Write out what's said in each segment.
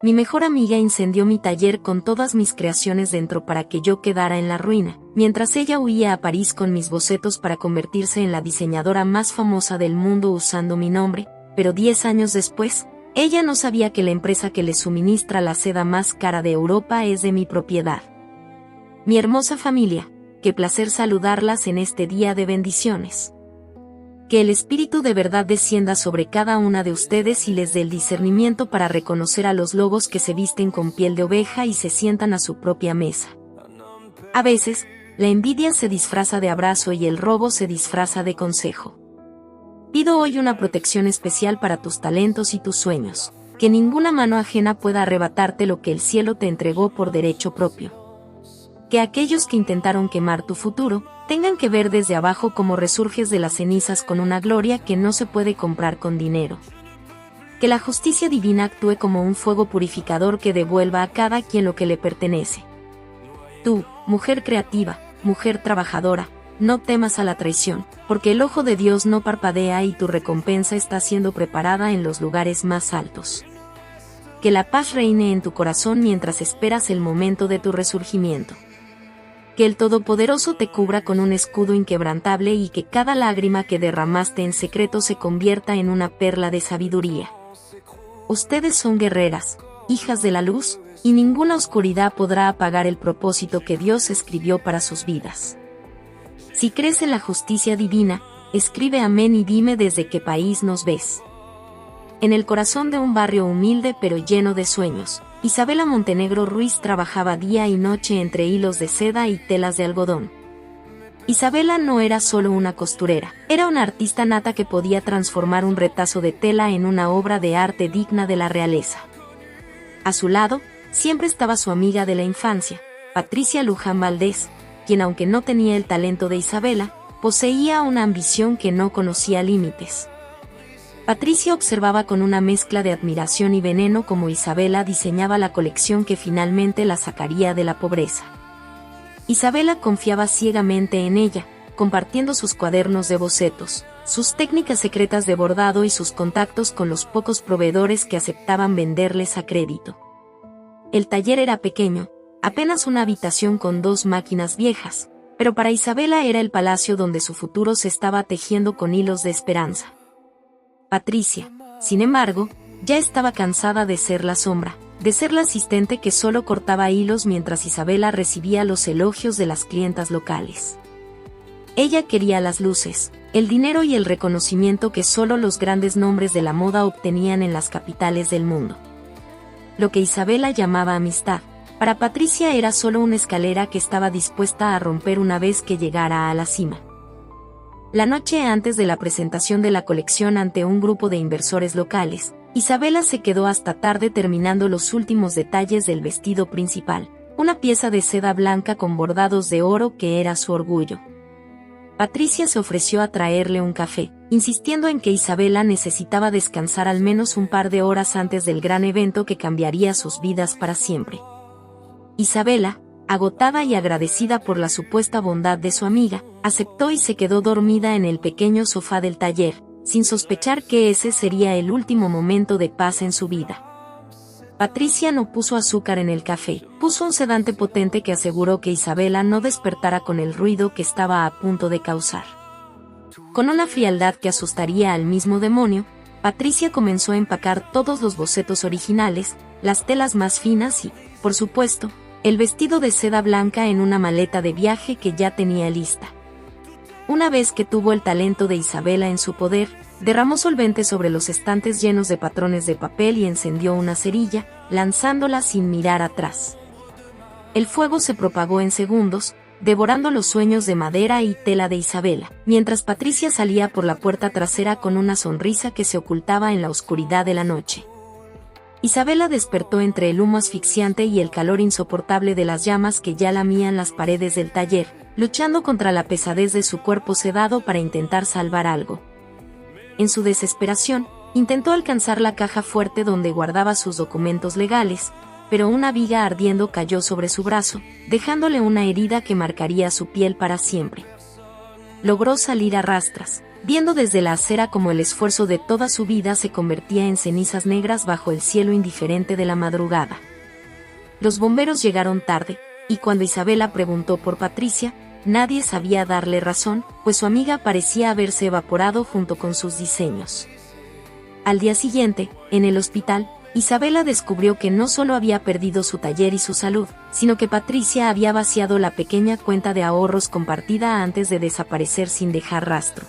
Mi mejor amiga incendió mi taller con todas mis creaciones dentro para que yo quedara en la ruina, mientras ella huía a París con mis bocetos para convertirse en la diseñadora más famosa del mundo usando mi nombre, pero 10 años después, ella no sabía que la empresa que le suministra la seda más cara de Europa es de mi propiedad. Mi hermosa familia, qué placer saludarlas en este día de bendiciones. Que el Espíritu de verdad descienda sobre cada una de ustedes y les dé el discernimiento para reconocer a los lobos que se visten con piel de oveja y se sientan a su propia mesa. A veces, la envidia se disfraza de abrazo y el robo se disfraza de consejo. Pido hoy una protección especial para tus talentos y tus sueños, que ninguna mano ajena pueda arrebatarte lo que el cielo te entregó por derecho propio. Que aquellos que intentaron quemar tu futuro, tengan que ver desde abajo cómo resurges de las cenizas con una gloria que no se puede comprar con dinero. Que la justicia divina actúe como un fuego purificador que devuelva a cada quien lo que le pertenece. Tú, mujer creativa, mujer trabajadora, no temas a la traición, porque el ojo de Dios no parpadea y tu recompensa está siendo preparada en los lugares más altos. Que la paz reine en tu corazón mientras esperas el momento de tu resurgimiento. Que el Todopoderoso te cubra con un escudo inquebrantable y que cada lágrima que derramaste en secreto se convierta en una perla de sabiduría. Ustedes son guerreras, hijas de la luz, y ninguna oscuridad podrá apagar el propósito que Dios escribió para sus vidas. Si crees en la justicia divina, escribe amén y dime desde qué país nos ves. En el corazón de un barrio humilde pero lleno de sueños, Isabela Montenegro Ruiz trabajaba día y noche entre hilos de seda y telas de algodón. Isabela no era solo una costurera, era una artista nata que podía transformar un retazo de tela en una obra de arte digna de la realeza. A su lado, siempre estaba su amiga de la infancia, Patricia Luján Valdés, quien aunque no tenía el talento de Isabela, poseía una ambición que no conocía límites. Patricia observaba con una mezcla de admiración y veneno cómo Isabela diseñaba la colección que finalmente la sacaría de la pobreza. Isabela confiaba ciegamente en ella, compartiendo sus cuadernos de bocetos, sus técnicas secretas de bordado y sus contactos con los pocos proveedores que aceptaban venderles a crédito. El taller era pequeño, apenas una habitación con 2 máquinas viejas, pero para Isabela era el palacio donde su futuro se estaba tejiendo con hilos de esperanza. Patricia, sin embargo, ya estaba cansada de ser la sombra, de ser la asistente que solo cortaba hilos mientras Isabela recibía los elogios de las clientas locales. Ella quería las luces, el dinero y el reconocimiento que solo los grandes nombres de la moda obtenían en las capitales del mundo. Lo que Isabela llamaba amistad, para Patricia era solo una escalera que estaba dispuesta a romper una vez que llegara a la cima. La noche antes de la presentación de la colección ante un grupo de inversores locales, Isabela se quedó hasta tarde terminando los últimos detalles del vestido principal, una pieza de seda blanca con bordados de oro que era su orgullo. Patricia se ofreció a traerle un café, insistiendo en que Isabela necesitaba descansar al menos un par de horas antes del gran evento que cambiaría sus vidas para siempre. Isabela, agotada y agradecida por la supuesta bondad de su amiga, aceptó y se quedó dormida en el pequeño sofá del taller, sin sospechar que ese sería el último momento de paz en su vida. Patricia no puso azúcar en el café, puso un sedante potente que aseguró que Isabela no despertara con el ruido que estaba a punto de causar. Con una frialdad que asustaría al mismo demonio, Patricia comenzó a empacar todos los bocetos originales, las telas más finas y, por supuesto, el vestido de seda blanca en una maleta de viaje que ya tenía lista. Una vez que tuvo el talento de Isabela en su poder, derramó solvente sobre los estantes llenos de patrones de papel y encendió una cerilla, lanzándola sin mirar atrás. El fuego se propagó en segundos, devorando los sueños de madera y tela de Isabela, mientras Patricia salía por la puerta trasera con una sonrisa que se ocultaba en la oscuridad de la noche. Isabela despertó entre el humo asfixiante y el calor insoportable de las llamas que ya lamían las paredes del taller, luchando contra la pesadez de su cuerpo sedado para intentar salvar algo. En su desesperación, intentó alcanzar la caja fuerte donde guardaba sus documentos legales, pero una viga ardiendo cayó sobre su brazo, dejándole una herida que marcaría su piel para siempre. Logró salir a rastras, viendo desde la acera cómo el esfuerzo de toda su vida se convertía en cenizas negras bajo el cielo indiferente de la madrugada. Los bomberos llegaron tarde, y cuando Isabela preguntó por Patricia, nadie sabía darle razón, pues su amiga parecía haberse evaporado junto con sus diseños. Al día siguiente, en el hospital, Isabela descubrió que no solo había perdido su taller y su salud, sino que Patricia había vaciado la pequeña cuenta de ahorros compartida antes de desaparecer sin dejar rastro.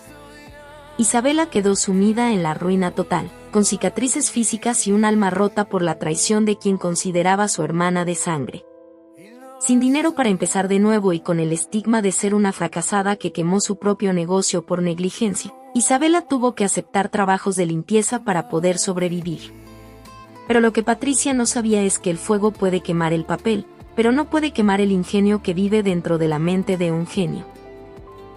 Isabela quedó sumida en la ruina total, con cicatrices físicas y un alma rota por la traición de quien consideraba su hermana de sangre. Sin dinero para empezar de nuevo y con el estigma de ser una fracasada que quemó su propio negocio por negligencia, Isabela tuvo que aceptar trabajos de limpieza para poder sobrevivir. Pero lo que Patricia no sabía es que el fuego puede quemar el papel, pero no puede quemar el ingenio que vive dentro de la mente de un genio.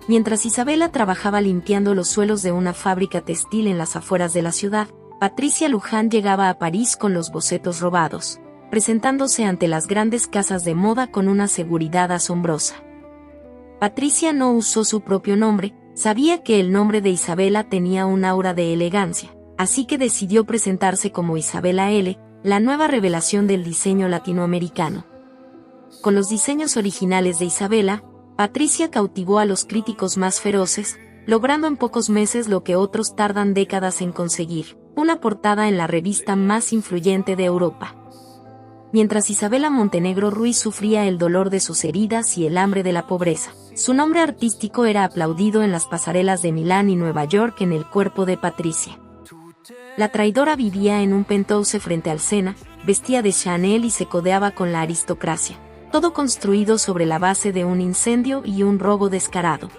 Mientras Isabela trabajaba limpiando los suelos de una fábrica textil en las afueras de la ciudad, Patricia Luján llegaba a París con los bocetos robados, presentándose ante las grandes casas de moda con una seguridad asombrosa. Patricia no usó su propio nombre, sabía que el nombre de Isabela tenía un aura de elegancia, así que decidió presentarse como Isabela L., la nueva revelación del diseño latinoamericano. Con los diseños originales de Isabela, Patricia cautivó a los críticos más feroces, logrando en pocos meses lo que otros tardan décadas en conseguir, una portada en la revista más influyente de Europa. Mientras Isabela Montenegro Ruiz sufría el dolor de sus heridas y el hambre de la pobreza, su nombre artístico era aplaudido en las pasarelas de Milán y Nueva York en el cuerpo de Patricia. La traidora vivía en un penthouse frente al Sena, vestía de Chanel y se codeaba con la aristocracia, todo construido sobre la base de un incendio y un robo descarado.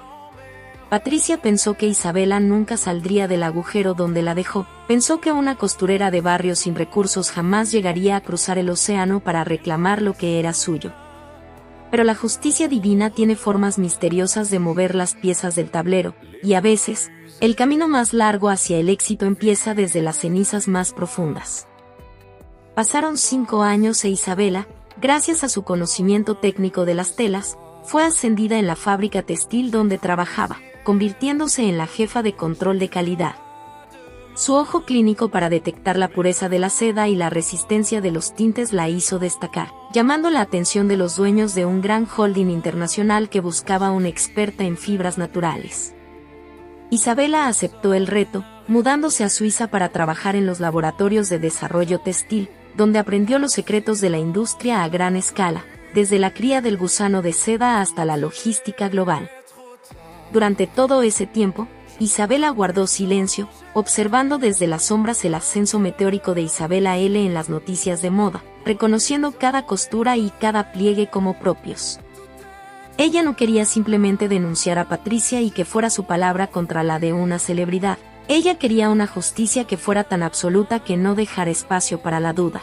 Patricia pensó que Isabela nunca saldría del agujero donde la dejó, pensó que una costurera de barrio sin recursos jamás llegaría a cruzar el océano para reclamar lo que era suyo. Pero la justicia divina tiene formas misteriosas de mover las piezas del tablero, y a veces, el camino más largo hacia el éxito empieza desde las cenizas más profundas. Pasaron 5 años e Isabela, gracias a su conocimiento técnico de las telas, fue ascendida en la fábrica textil donde trabajaba, convirtiéndose en la jefa de control de calidad. Su ojo clínico para detectar la pureza de la seda y la resistencia de los tintes la hizo destacar, llamando la atención de los dueños de un gran holding internacional que buscaba una experta en fibras naturales. Isabela aceptó el reto, mudándose a Suiza para trabajar en los laboratorios de desarrollo textil, donde aprendió los secretos de la industria a gran escala, desde la cría del gusano de seda hasta la logística global. Durante todo ese tiempo, Isabela guardó silencio, observando desde las sombras el ascenso meteórico de Isabela L. en las noticias de moda, reconociendo cada costura y cada pliegue como propios. Ella no quería simplemente denunciar a Patricia y que fuera su palabra contra la de una celebridad. Ella quería una justicia que fuera tan absoluta que no dejara espacio para la duda.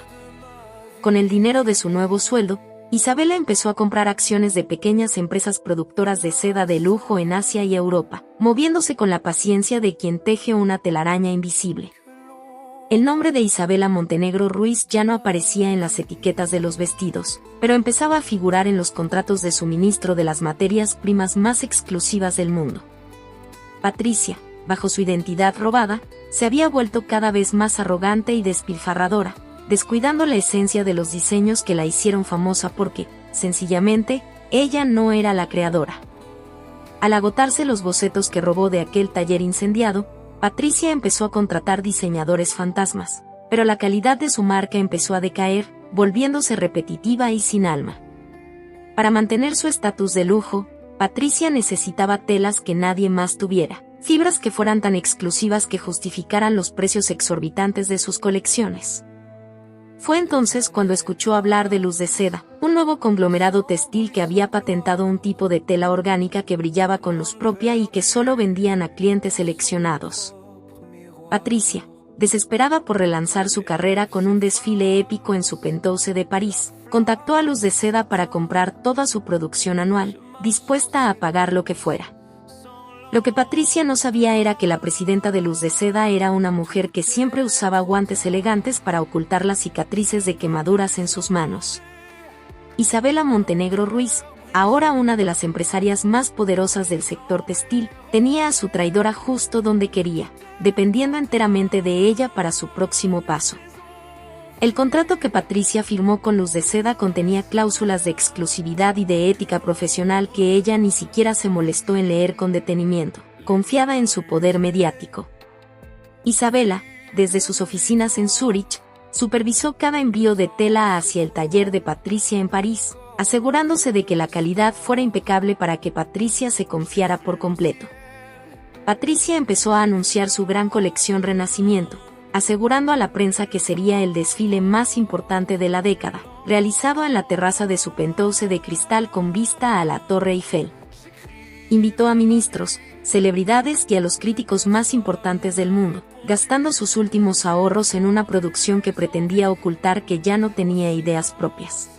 Con el dinero de su nuevo sueldo, Isabela empezó a comprar acciones de pequeñas empresas productoras de seda de lujo en Asia y Europa, moviéndose con la paciencia de quien teje una telaraña invisible. El nombre de Isabela Montenegro Ruiz ya no aparecía en las etiquetas de los vestidos, pero empezaba a figurar en los contratos de suministro de las materias primas más exclusivas del mundo. Patricia, bajo su identidad robada, se había vuelto cada vez más arrogante y despilfarradora, descuidando la esencia de los diseños que la hicieron famosa porque, sencillamente, ella no era la creadora. Al agotarse los bocetos que robó de aquel taller incendiado, Patricia empezó a contratar diseñadores fantasmas, pero la calidad de su marca empezó a decaer, volviéndose repetitiva y sin alma. Para mantener su estatus de lujo, Patricia necesitaba telas que nadie más tuviera, fibras que fueran tan exclusivas que justificaran los precios exorbitantes de sus colecciones. Fue entonces cuando escuchó hablar de Luz de Seda, un nuevo conglomerado textil que había patentado un tipo de tela orgánica que brillaba con luz propia y que solo vendían a clientes seleccionados. Patricia, desesperada por relanzar su carrera con un desfile épico en su penthouse de París, contactó a Luz de Seda para comprar toda su producción anual, dispuesta a pagar lo que fuera. Lo que Patricia no sabía era que la presidenta de Luz de Seda era una mujer que siempre usaba guantes elegantes para ocultar las cicatrices de quemaduras en sus manos. Isabela Montenegro Ruiz, ahora una de las empresarias más poderosas del sector textil, tenía a su traidora justo donde quería, dependiendo enteramente de ella para su próximo paso. El contrato que Patricia firmó con Luz de Seda contenía cláusulas de exclusividad y de ética profesional que ella ni siquiera se molestó en leer con detenimiento, confiada en su poder mediático. Isabela, desde sus oficinas en Zúrich, supervisó cada envío de tela hacia el taller de Patricia en París, asegurándose de que la calidad fuera impecable para que Patricia se confiara por completo. Patricia empezó a anunciar su gran colección Renacimiento, asegurando a la prensa que sería el desfile más importante de la década, realizado en la terraza de su penthouse de cristal con vista a la Torre Eiffel. Invitó a ministros, celebridades y a los críticos más importantes del mundo, gastando sus últimos ahorros en una producción que pretendía ocultar que ya no tenía ideas propias.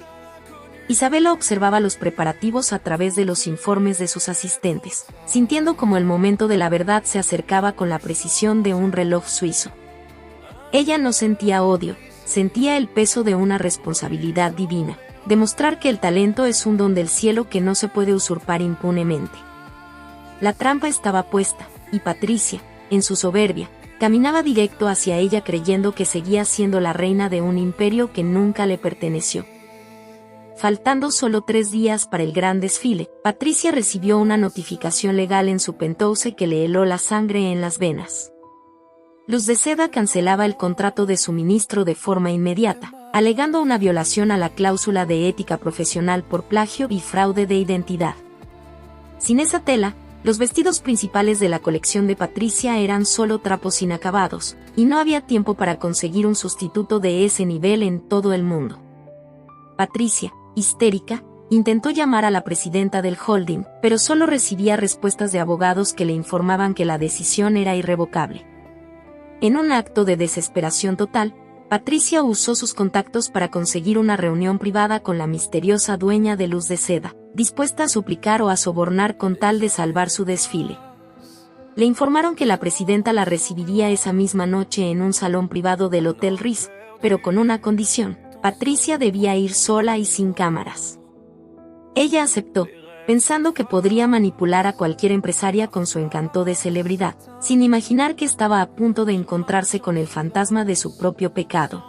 Isabela observaba los preparativos a través de los informes de sus asistentes, sintiendo como el momento de la verdad se acercaba con la precisión de un reloj suizo. Ella no sentía odio, sentía el peso de una responsabilidad divina, demostrar que el talento es un don del cielo que no se puede usurpar impunemente. La trampa estaba puesta, y Patricia, en su soberbia, caminaba directo hacia ella creyendo que seguía siendo la reina de un imperio que nunca le perteneció. Faltando solo 3 días para el gran desfile, Patricia recibió una notificación legal en su penthouse que le heló la sangre en las venas. Luz de Seda cancelaba el contrato de suministro de forma inmediata, alegando una violación a la cláusula de ética profesional por plagio y fraude de identidad. Sin esa tela, los vestidos principales de la colección de Patricia eran solo trapos inacabados, y no había tiempo para conseguir un sustituto de ese nivel en todo el mundo. Patricia, histérica, intentó llamar a la presidenta del holding, pero solo recibía respuestas de abogados que le informaban que la decisión era irrevocable. En un acto de desesperación total, Patricia usó sus contactos para conseguir una reunión privada con la misteriosa dueña de Luz de Seda, dispuesta a suplicar o a sobornar con tal de salvar su desfile. Le informaron que la presidenta la recibiría esa misma noche en un salón privado del Hotel Ritz, pero con una condición: Patricia debía ir sola y sin cámaras. Ella aceptó, pensando que podría manipular a cualquier empresaria con su encanto de celebridad, sin imaginar que estaba a punto de encontrarse con el fantasma de su propio pecado.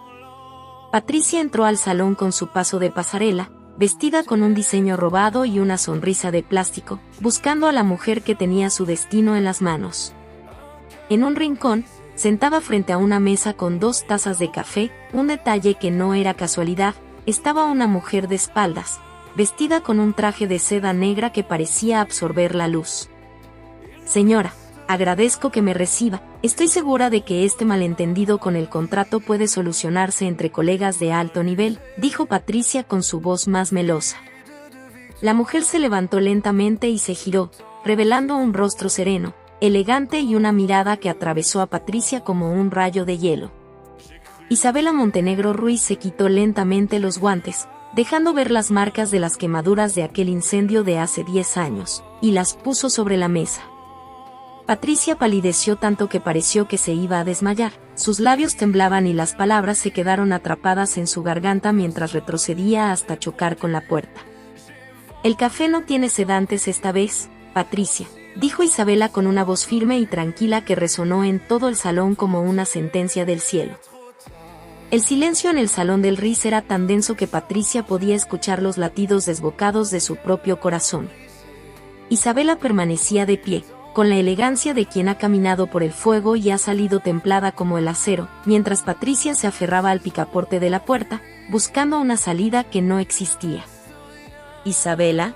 Patricia entró al salón con su paso de pasarela, vestida con un diseño robado y una sonrisa de plástico, buscando a la mujer que tenía su destino en las manos. En un rincón, sentada frente a una mesa con 2 tazas de café, un detalle que no era casualidad, estaba una mujer de espaldas, vestida con un traje de seda negra que parecía absorber la luz. «Señora, agradezco que me reciba, estoy segura de que este malentendido con el contrato puede solucionarse entre colegas de alto nivel», dijo Patricia con su voz más melosa. La mujer se levantó lentamente y se giró, revelando un rostro sereno, elegante y una mirada que atravesó a Patricia como un rayo de hielo. Isabela Montenegro Ruiz se quitó lentamente los guantes, dejando ver las marcas de las quemaduras de aquel incendio de hace 10 años, y las puso sobre la mesa. Patricia palideció tanto que pareció que se iba a desmayar, sus labios temblaban y las palabras se quedaron atrapadas en su garganta mientras retrocedía hasta chocar con la puerta. «El café no tiene sedantes esta vez, Patricia», dijo Isabela con una voz firme y tranquila que resonó en todo el salón como una sentencia del cielo. El silencio en el salón del Ritz era tan denso que Patricia podía escuchar los latidos desbocados de su propio corazón. Isabela permanecía de pie, con la elegancia de quien ha caminado por el fuego y ha salido templada como el acero, mientras Patricia se aferraba al picaporte de la puerta, buscando una salida que no existía. «Isabela,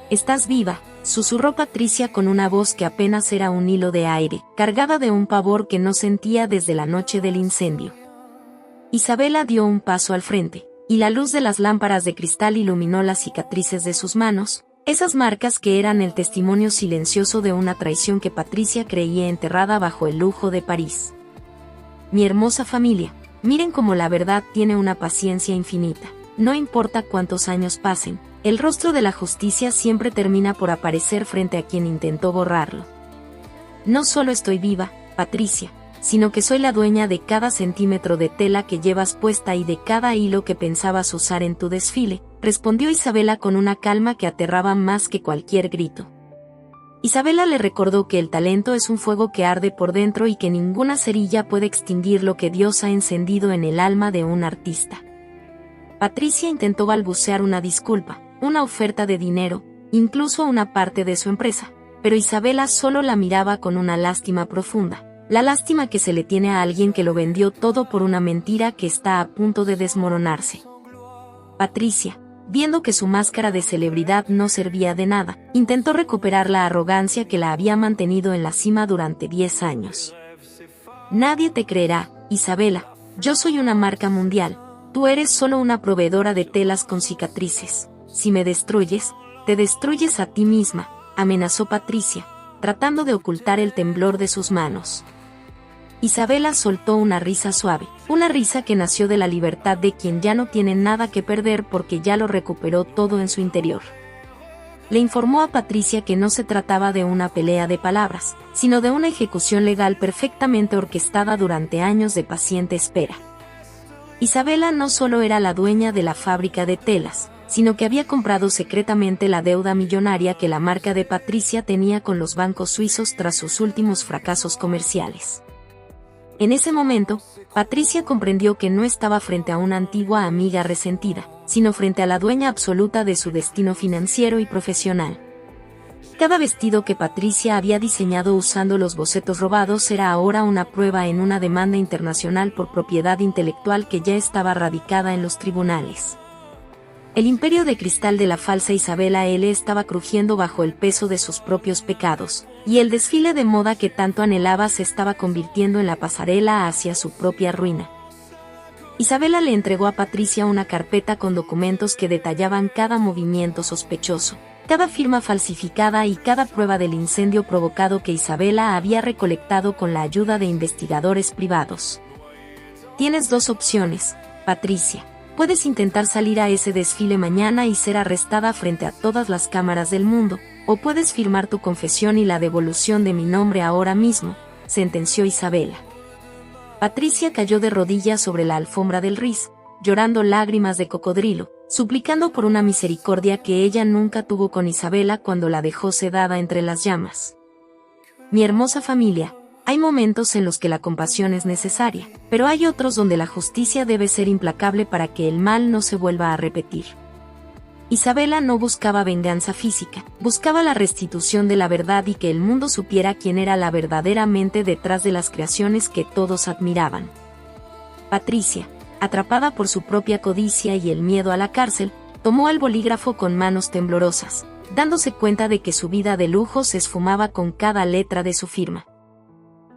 estás viva», susurró Patricia con una voz que apenas era un hilo de aire, cargada de un pavor que no sentía desde la noche del incendio. Isabela dio un paso al frente, y la luz de las lámparas de cristal iluminó las cicatrices de sus manos, esas marcas que eran el testimonio silencioso de una traición que Patricia creía enterrada bajo el lujo de París. «Mi hermosa familia, miren cómo la verdad tiene una paciencia infinita. No importa cuántos años pasen, el rostro de la justicia siempre termina por aparecer frente a quien intentó borrarlo. No solo estoy viva, Patricia, sino que soy la dueña de cada centímetro de tela que llevas puesta y de cada hilo que pensabas usar en tu desfile, respondió Isabela con una calma que aterraba más que cualquier grito. Isabela le recordó que el talento es un fuego que arde por dentro y que ninguna cerilla puede extinguir lo que Dios ha encendido en el alma de un artista. Patricia intentó balbucear una disculpa, una oferta de dinero, incluso una parte de su empresa, pero Isabela solo la miraba con una lástima profunda, la lástima que se le tiene a alguien que lo vendió todo por una mentira que está a punto de desmoronarse. Patricia, viendo que su máscara de celebridad no servía de nada, intentó recuperar la arrogancia que la había mantenido en la cima durante 10 años. Nadie te creerá, Isabela, yo soy una marca mundial, tú eres solo una proveedora de telas con cicatrices. Si me destruyes, te destruyes a ti misma, amenazó Patricia, tratando de ocultar el temblor de sus manos. Isabela soltó una risa suave, una risa que nació de la libertad de quien ya no tiene nada que perder porque ya lo recuperó todo en su interior. Le informó a Patricia que no se trataba de una pelea de palabras, sino de una ejecución legal perfectamente orquestada durante años de paciente espera. Isabela no solo era la dueña de la fábrica de telas, sino que había comprado secretamente la deuda millonaria que la marca de Patricia tenía con los bancos suizos tras sus últimos fracasos comerciales. En ese momento, Patricia comprendió que no estaba frente a una antigua amiga resentida, sino frente a la dueña absoluta de su destino financiero y profesional. Cada vestido que Patricia había diseñado usando los bocetos robados era ahora una prueba en una demanda internacional por propiedad intelectual que ya estaba radicada en los tribunales. El imperio de cristal de la falsa Isabela L. estaba crujiendo bajo el peso de sus propios pecados, y el desfile de moda que tanto anhelaba se estaba convirtiendo en la pasarela hacia su propia ruina. Isabela le entregó a Patricia una carpeta con documentos que detallaban cada movimiento sospechoso, cada firma falsificada y cada prueba del incendio provocado que Isabela había recolectado con la ayuda de investigadores privados. Tienes dos opciones, Patricia. Puedes intentar salir a ese desfile mañana y ser arrestada frente a todas las cámaras del mundo, o puedes firmar tu confesión y la devolución de mi nombre ahora mismo, sentenció Isabela. Patricia cayó de rodillas sobre la alfombra del Ritz, llorando lágrimas de cocodrilo, suplicando por una misericordia que ella nunca tuvo con Isabela cuando la dejó sedada entre las llamas. Mi hermosa familia, hay momentos en los que la compasión es necesaria, pero hay otros donde la justicia debe ser implacable para que el mal no se vuelva a repetir. Isabela no buscaba venganza física, buscaba la restitución de la verdad y que el mundo supiera quién era la verdaderamente detrás de las creaciones que todos admiraban. Patricia, atrapada por su propia codicia y el miedo a la cárcel, tomó el bolígrafo con manos temblorosas, dándose cuenta de que su vida de lujo se esfumaba con cada letra de su firma.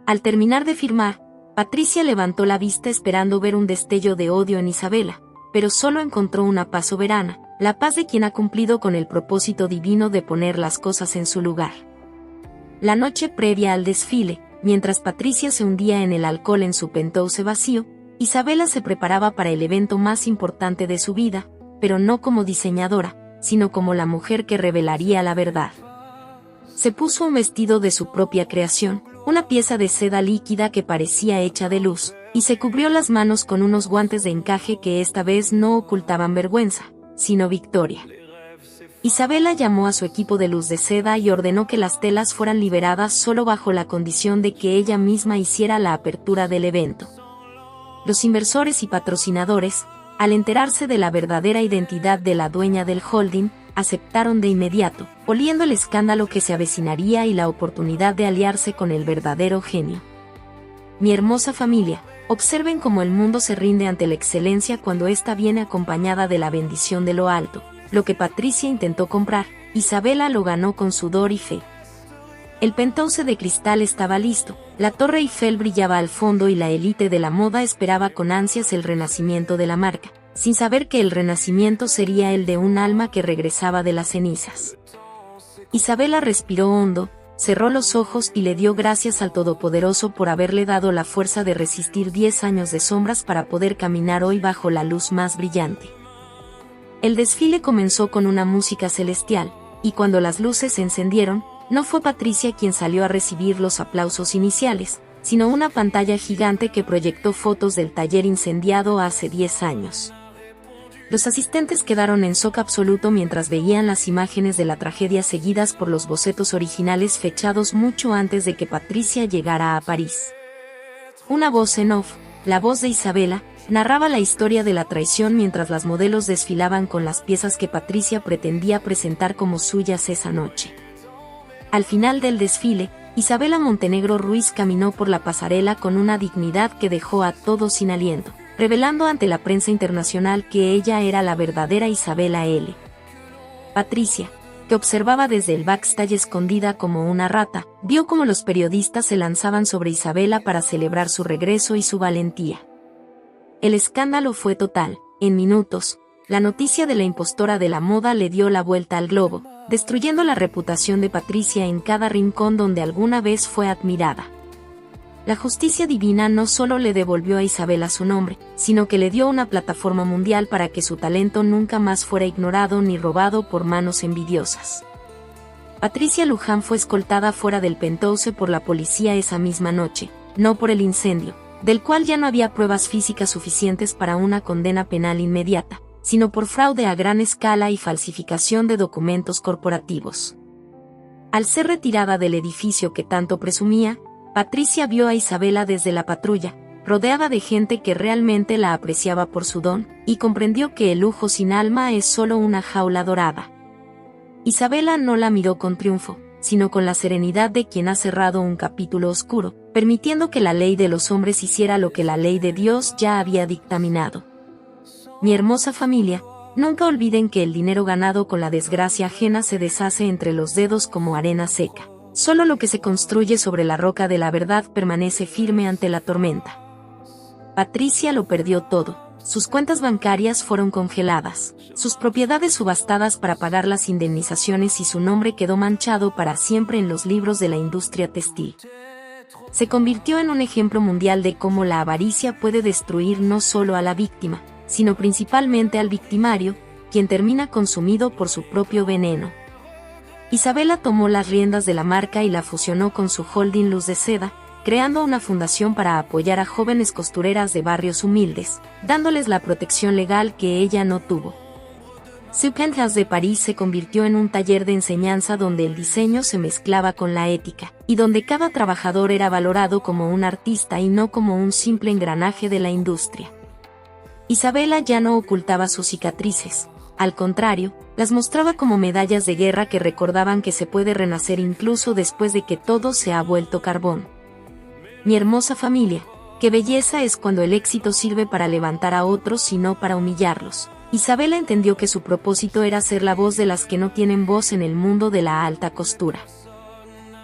Al terminar de firmar, Patricia levantó la vista esperando ver un destello de odio en Isabela, pero solo encontró una paz soberana, la paz de quien ha cumplido con el propósito divino de poner las cosas en su lugar. La noche previa al desfile, mientras Patricia se hundía en el alcohol en su penthouse vacío, Isabela se preparaba para el evento más importante de su vida, pero no como diseñadora, sino como la mujer que revelaría la verdad. Se puso un vestido de su propia creación, una pieza de seda líquida que parecía hecha de luz, y se cubrió las manos con unos guantes de encaje que esta vez no ocultaban vergüenza, sino victoria. Isabela llamó a su equipo de luz de seda y ordenó que las telas fueran liberadas solo bajo la condición de que ella misma hiciera la apertura del evento. Los inversores y patrocinadores, al enterarse de la verdadera identidad de la dueña del holding, aceptaron de inmediato, oliendo el escándalo que se avecinaría y la oportunidad de aliarse con el verdadero genio. Mi hermosa familia, observen cómo el mundo se rinde ante la excelencia cuando ésta viene acompañada de la bendición de lo alto. Lo que Patricia intentó comprar, Isabela lo ganó con sudor y fe. El penthouse de cristal estaba listo, la Torre Eiffel brillaba al fondo y la élite de la moda esperaba con ansias el renacimiento de la marca, sin saber que el renacimiento sería el de un alma que regresaba de las cenizas. Isabela respiró hondo, cerró los ojos y le dio gracias al Todopoderoso por haberle dado la fuerza de resistir 10 años de sombras para poder caminar hoy bajo la luz más brillante. El desfile comenzó con una música celestial, y cuando las luces se encendieron, no fue Patricia quien salió a recibir los aplausos iniciales, sino una pantalla gigante que proyectó fotos del taller incendiado hace 10 años. Los asistentes quedaron en shock absoluto mientras veían las imágenes de la tragedia seguidas por los bocetos originales fechados mucho antes de que Patricia llegara a París. Una voz en off, la voz de Isabela, narraba la historia de la traición mientras las modelos desfilaban con las piezas que Patricia pretendía presentar como suyas esa noche. Al final del desfile, Isabela Montenegro Ruiz caminó por la pasarela con una dignidad que dejó a todos sin aliento, revelando ante la prensa internacional que ella era la verdadera Isabela L. Patricia, que observaba desde el backstage escondida como una rata, vio cómo los periodistas se lanzaban sobre Isabela para celebrar su regreso y su valentía. El escándalo fue total. En minutos, la noticia de la impostora de la moda le dio la vuelta al globo, destruyendo la reputación de Patricia en cada rincón donde alguna vez fue admirada. La justicia divina no solo le devolvió a Isabela su nombre, sino que le dio una plataforma mundial para que su talento nunca más fuera ignorado ni robado por manos envidiosas. Patricia Luján fue escoltada fuera del Penthouse por la policía esa misma noche, no por el incendio, del cual ya no había pruebas físicas suficientes para una condena penal inmediata, sino por fraude a gran escala y falsificación de documentos corporativos. Al ser retirada del edificio que tanto presumía, Patricia vio a Isabela desde la patrulla, rodeada de gente que realmente la apreciaba por su don, y comprendió que el lujo sin alma es solo una jaula dorada. Isabela no la miró con triunfo, sino con la serenidad de quien ha cerrado un capítulo oscuro, permitiendo que la ley de los hombres hiciera lo que la ley de Dios ya había dictaminado. Mi hermosa familia, nunca olviden que el dinero ganado con la desgracia ajena se deshace entre los dedos como arena seca. Solo lo que se construye sobre la roca de la verdad permanece firme ante la tormenta. Patricia lo perdió todo. Sus cuentas bancarias fueron congeladas, sus propiedades subastadas para pagar las indemnizaciones y su nombre quedó manchado para siempre en los libros de la industria textil. Se convirtió en un ejemplo mundial de cómo la avaricia puede destruir no solo a la víctima, sino principalmente al victimario, quien termina consumido por su propio veneno. Isabela tomó las riendas de la marca y la fusionó con su holding Luz de Seda, creando una fundación para apoyar a jóvenes costureras de barrios humildes, dándoles la protección legal que ella no tuvo. Su Penthouse de París se convirtió en un taller de enseñanza donde el diseño se mezclaba con la ética, y donde cada trabajador era valorado como un artista y no como un simple engranaje de la industria. Isabela ya no ocultaba sus cicatrices. Al contrario, las mostraba como medallas de guerra que recordaban que se puede renacer incluso después de que todo se ha vuelto carbón. Mi hermosa familia, qué belleza es cuando el éxito sirve para levantar a otros y no para humillarlos. Isabela entendió que su propósito era ser la voz de las que no tienen voz en el mundo de la alta costura.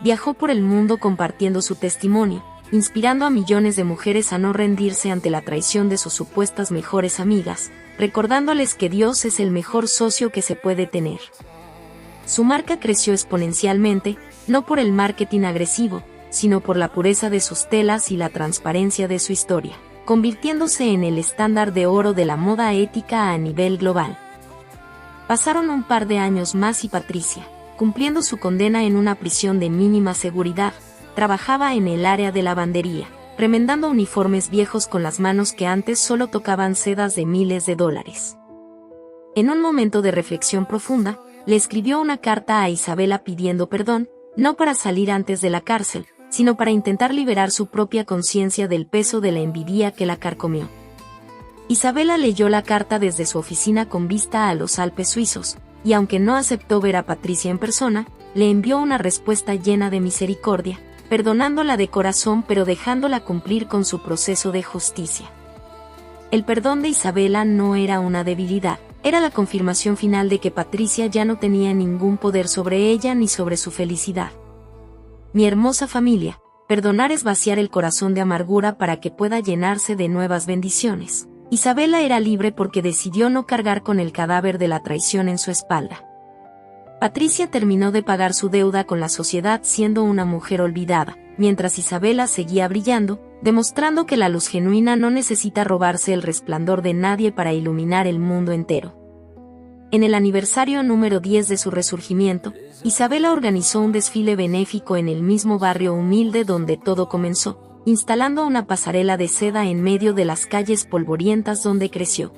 Viajó por el mundo compartiendo su testimonio, inspirando a millones de mujeres a no rendirse ante la traición de sus supuestas mejores amigas, recordándoles que Dios es el mejor socio que se puede tener. Su marca creció exponencialmente, no por el marketing agresivo, sino por la pureza de sus telas y la transparencia de su historia, convirtiéndose en el estándar de oro de la moda ética a nivel global. Pasaron un par de años más y Patricia, cumpliendo su condena en una prisión de mínima seguridad, trabajaba en el área de lavandería, remendando uniformes viejos con las manos que antes solo tocaban sedas de miles de dólares. En un momento de reflexión profunda, le escribió una carta a Isabela pidiendo perdón, no para salir antes de la cárcel, sino para intentar liberar su propia conciencia del peso de la envidia que la carcomió. Isabela leyó la carta desde su oficina con vista a los Alpes suizos, y aunque no aceptó ver a Patricia en persona, le envió una respuesta llena de misericordia, perdonándola de corazón pero dejándola cumplir con su proceso de justicia. El perdón de Isabela no era una debilidad, era la confirmación final de que Patricia ya no tenía ningún poder sobre ella ni sobre su felicidad. Mi hermosa familia, perdonar es vaciar el corazón de amargura para que pueda llenarse de nuevas bendiciones. Isabela era libre porque decidió no cargar con el cadáver de la traición en su espalda. Patricia terminó de pagar su deuda con la sociedad siendo una mujer olvidada, mientras Isabela seguía brillando, demostrando que la luz genuina no necesita robarse el resplandor de nadie para iluminar el mundo entero. En el aniversario número 10 de su resurgimiento, Isabela organizó un desfile benéfico en el mismo barrio humilde donde todo comenzó, instalando una pasarela de seda en medio de las calles polvorientas donde creció.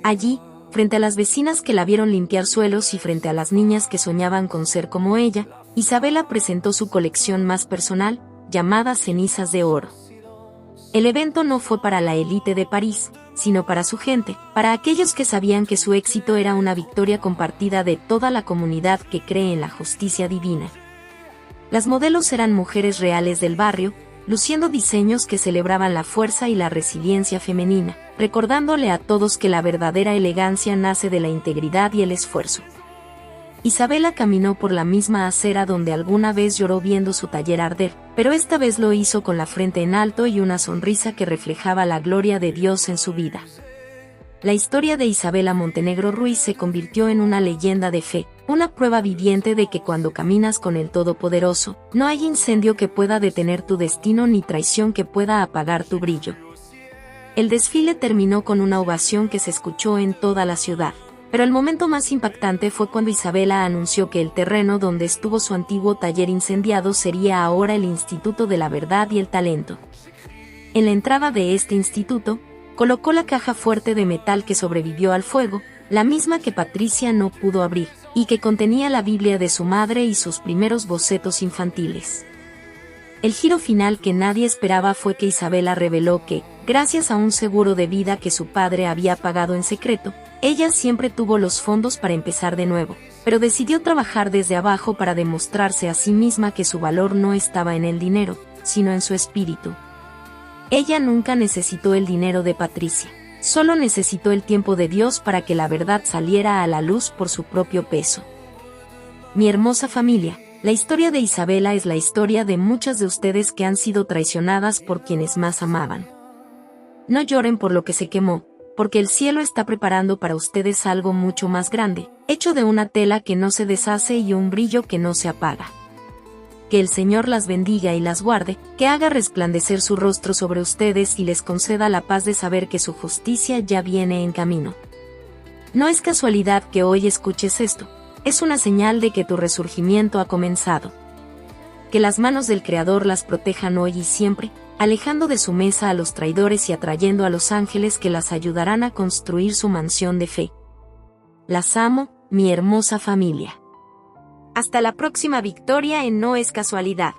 Allí, frente a las vecinas que la vieron limpiar suelos y frente a las niñas que soñaban con ser como ella, Isabela presentó su colección más personal, llamada Cenizas de Oro. El evento no fue para la élite de París, sino para su gente, para aquellos que sabían que su éxito era una victoria compartida de toda la comunidad que cree en la justicia divina. Las modelos eran mujeres reales del barrio, luciendo diseños que celebraban la fuerza y la resiliencia femenina, recordándole a todos que la verdadera elegancia nace de la integridad y el esfuerzo. Isabela caminó por la misma acera donde alguna vez lloró viendo su taller arder, pero esta vez lo hizo con la frente en alto y una sonrisa que reflejaba la gloria de Dios en su vida. La historia de Isabela Montenegro Ruiz se convirtió en una leyenda de fe, una prueba viviente de que cuando caminas con el Todopoderoso, no hay incendio que pueda detener tu destino ni traición que pueda apagar tu brillo. El desfile terminó con una ovación que se escuchó en toda la ciudad. Pero el momento más impactante fue cuando Isabela anunció que el terreno donde estuvo su antiguo taller incendiado sería ahora el Instituto de la Verdad y el Talento. En la entrada de este instituto, colocó la caja fuerte de metal que sobrevivió al fuego, la misma que Patricia no pudo abrir, y que contenía la Biblia de su madre y sus primeros bocetos infantiles. El giro final que nadie esperaba fue que Isabela reveló que, gracias a un seguro de vida que su padre había pagado en secreto, ella siempre tuvo los fondos para empezar de nuevo, pero decidió trabajar desde abajo para demostrarse a sí misma que su valor no estaba en el dinero, sino en su espíritu. Ella nunca necesitó el dinero de Patricia, solo necesitó el tiempo de Dios para que la verdad saliera a la luz por su propio peso. Mi hermosa familia, la historia de Isabela es la historia de muchas de ustedes que han sido traicionadas por quienes más amaban. No lloren por lo que se quemó, porque el cielo está preparando para ustedes algo mucho más grande, hecho de una tela que no se deshace y un brillo que no se apaga. Que el Señor las bendiga y las guarde, que haga resplandecer su rostro sobre ustedes y les conceda la paz de saber que su justicia ya viene en camino. No es casualidad que hoy escuches esto, es una señal de que tu resurgimiento ha comenzado. Que las manos del Creador las protejan hoy y siempre, alejando de su mesa a los traidores y atrayendo a los ángeles que las ayudarán a construir su mansión de fe. Las amo, mi hermosa familia. Hasta la próxima victoria en No es casualidad.